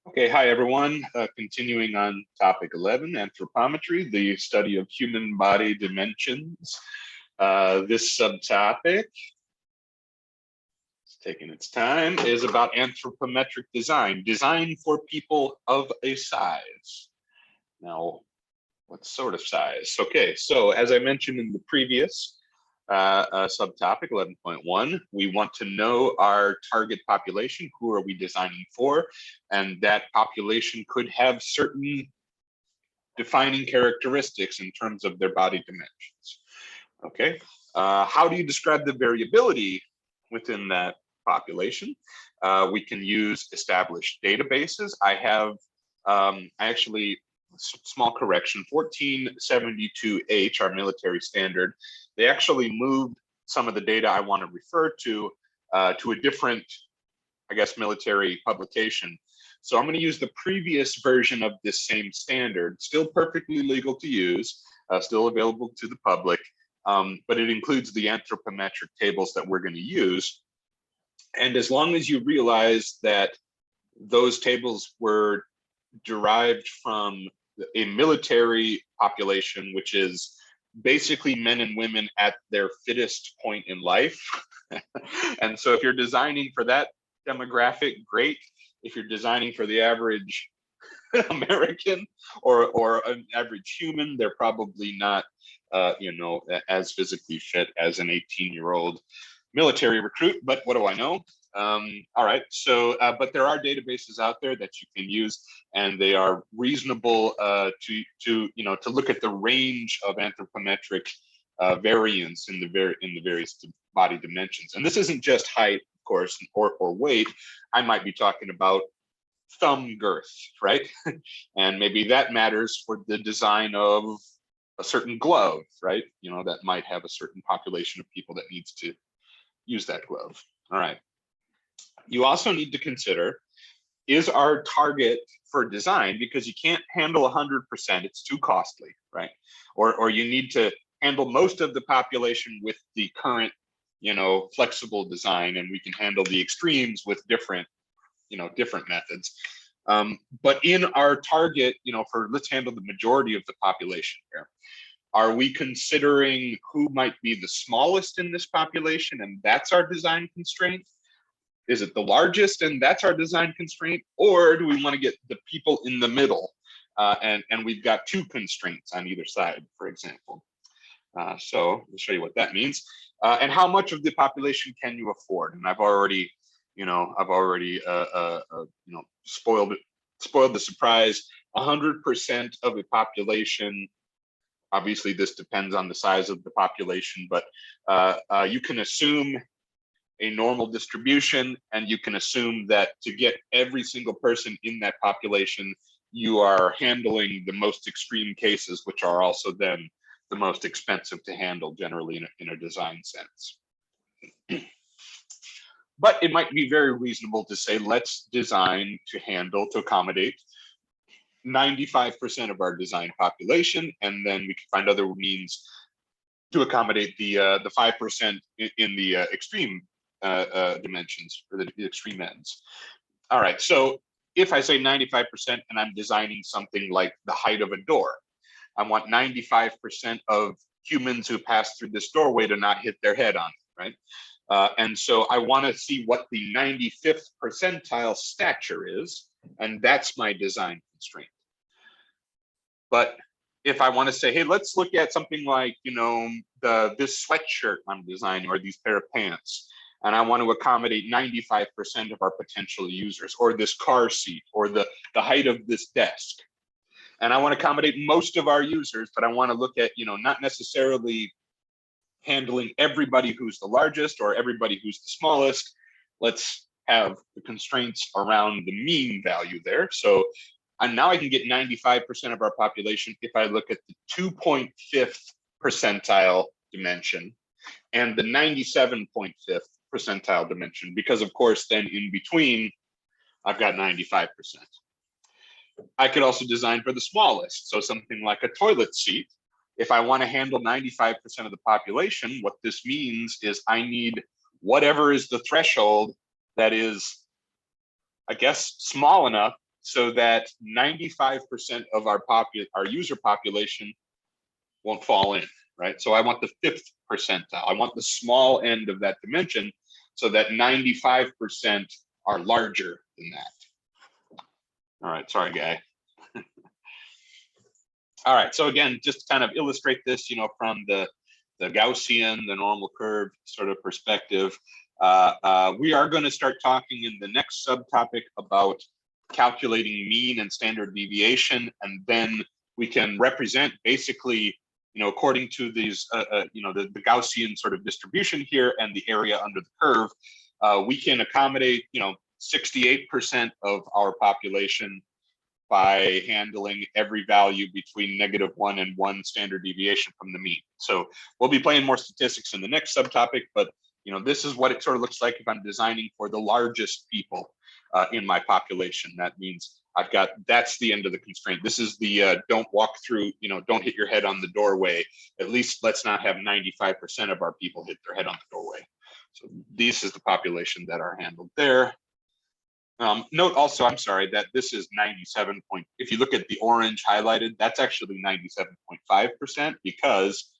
Okay, hi everyone. Continuing on topic 11, anthropometry, the study of human body dimensions. This subtopic, it's taking its time, is about anthropometric design, design for people of a size. Now, what sort of size? Okay, so as I mentioned in the previous subtopic 11.1, we want to know our target population. Who are we designing for? And that population could have certain defining characteristics in terms of their body dimensions. Okay, how do you describe the variability within that population? We can use established databases. I actually, small correction, 1472H, our military standard, they actually moved some of the data I want to refer to a different, I guess, military publication. So I'm going to use the previous version of this same standard, still perfectly legal to use, still available to the public, but it includes the anthropometric tables that we're going to use. And as long as you realize that those tables were derived from a military population, which is basically men and women at their fittest point in life. And so if you're designing for that demographic, great. If you're designing for the average American or an average human, they're probably not, as physically fit as an 18-year-old military recruit, but what do I know? All right, so, but there are databases out there that you can use, and they are reasonable to look at the range of anthropometric variance in the various body dimensions. And this isn't just height, of course, or weight. I might be talking about thumb girth, right? And maybe that matters for the design of a certain glove, right? You know, that might have a certain population of people that needs to use that glove. All right. You also need to consider, is our target for design, because you can't handle 100%, it's too costly, right? Or you need to handle most of the population with the current, flexible design, and we can handle the extremes with different methods. But in our target, let's handle the majority of the population here. Are we considering who might be the smallest in this population, and that's our design constraint? Is it the largest and that's our design constraint? Or do we want to get the people in the middle? And we've got two constraints on either side, for example. So I'll show you what that means. And how much of the population can you afford? And I've already spoiled the surprise. 100% of a population, obviously this depends on the size of the population, but you can assume a normal distribution, and you can assume that to get every single person in that population, you are handling the most extreme cases, which are also then the most expensive to handle generally in a design sense. But it might be very reasonable to say, let's design to accommodate 95% of our design population, and then we can find other means to accommodate the 5% in the extreme dimensions, or the extreme ends. All right, so if I say 95% and I'm designing something like the height of a door, I want 95% of humans who pass through this doorway to not hit their head on it, right? And so I want to see what the 95th percentile stature is, and that's my design constraint. But if I want to say, hey, let's look at something like, this sweatshirt I'm designing, or these pair of pants, and I want to accommodate 95% of our potential users, or this car seat, or the height of this desk. And I want to accommodate most of our users, but I want to look at, not necessarily handling everybody who's the largest or everybody who's the smallest. Let's have the constraints around the mean value there. So now I can get 95% of our population if I look at the 2.5th percentile dimension and the 97.5th percentile dimension, because of course then in between I've got 95%. I could also design for the smallest, so something like a toilet seat. If I want to handle 95% of the population, what this means is I need whatever is the threshold that is, I guess, small enough so that 95% of our user population won't fall in, right? So I want the 5th percentile. I want the small end of that dimension so that 95% are larger than that. All right, sorry, guy. All right, so again, just to kind of illustrate this, from the Gaussian, the normal curve sort of perspective, we are going to start talking in the next subtopic about calculating mean and standard deviation, and then we can represent basically, according to these, the Gaussian sort of distribution here and the area under the curve, we can accommodate, 68% of our population by handling every value between -1 and 1 standard deviation from the mean. So we'll be playing more statistics in the next subtopic, but this is what it sort of looks like if I'm designing for the largest people in my population. That means that's the end of the constraint. This is the don't walk through, don't hit your head on the doorway. At least let's not have 95% of our people hit their head on the doorway. So this is the population that are handled there. Note also, I'm sorry, that this is 97 point. If you look at the orange highlighted, that's actually 97.5% because,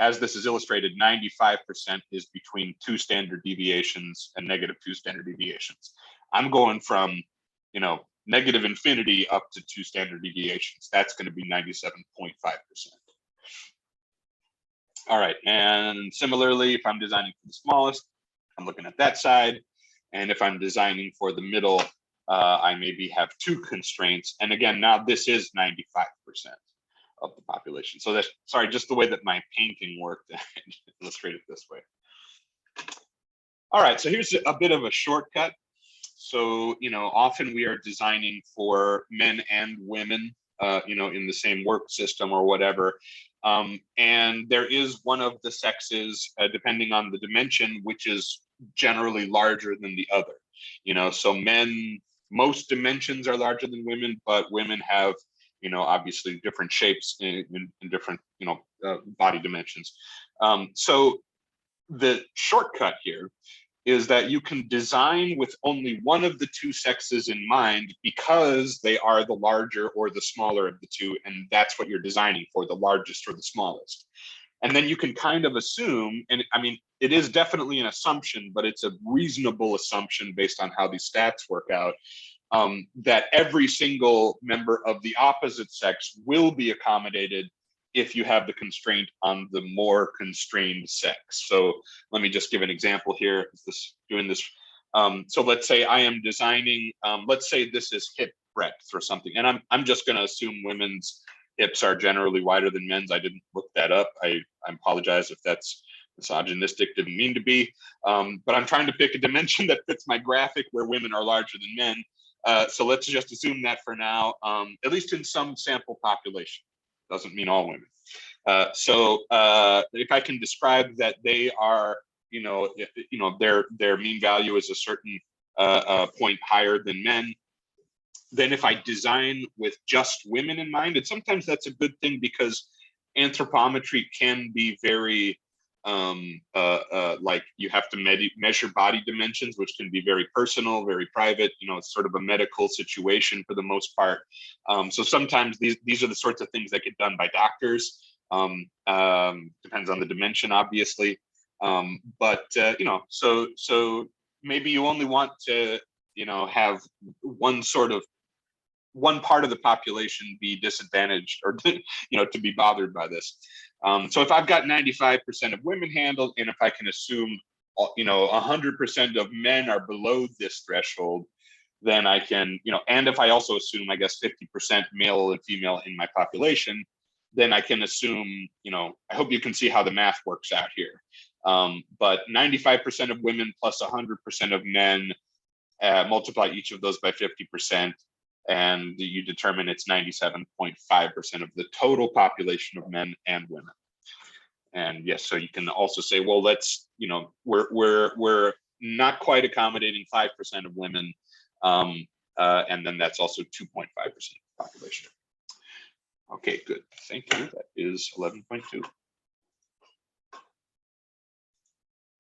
as this is illustrated, 95% is between 2 standard deviations and -2 standard deviations. I'm going from, negative infinity up to 2 standard deviations. That's going to be 97.5%. All right, and similarly, if I'm designing for the smallest, I'm looking at that side. And if I'm designing for the middle, I maybe have 2 constraints. And again, now this is 95% of the population. So that's, sorry, just the way that my painting worked, illustrate it this way. All right, so here's a bit of a shortcut. So, often we are designing for men and women, in the same work system or whatever. And there is one of the sexes, depending on the dimension, which is generally larger than the other. So men, most dimensions are larger than women, but women have, obviously different shapes in different, body dimensions. So the shortcut here is that you can design with only one of the 2 sexes in mind because they are the larger or the smaller of the 2, and that's what you're designing for, the largest or the smallest. And then you can kind of assume, and I mean, it is definitely an assumption, but it's a reasonable assumption based on how these stats work out, that every single member of the opposite sex will be accommodated if you have the constraint on the more constrained sex. So let me just give an example here. So let's say I am designing, let's say this is hip breadth or something, and I'm just going to assume women's hips are generally wider than men's. I didn't look that up. I apologize if that's misogynistic, didn't mean to be, but I'm trying to pick a dimension that fits my graphic where women are larger than men. So let's just assume that for now, at least in some sample population. Doesn't mean all women. So if I can describe that they are, their mean value is a certain point higher than men, then if I design with just women in mind, and sometimes that's a good thing because anthropometry can be very like you have to measure body dimensions, which can be very personal, very private. It's sort of a medical situation for the most part. So sometimes these are the sorts of things that get done by doctors. Depends on the dimension, obviously. But so maybe you only want to have one part of the population be disadvantaged or to be bothered by this. So if I've got 95% of women handled, and if I can assume 100% of men are below this threshold, then I can, and if I also assume, I guess, 50% male and female in my population, then I can assume, I hope you can see how the math works out here. But 95% of women plus 100% of men, multiply each of those by 50%, and you determine it's 97.5% of the total population of men and women. And yes, so you can also say, well, let's, we're not quite accommodating 5% of women, and then that's also 2.5% of the population. Okay, good. Thank you. That is 11.2.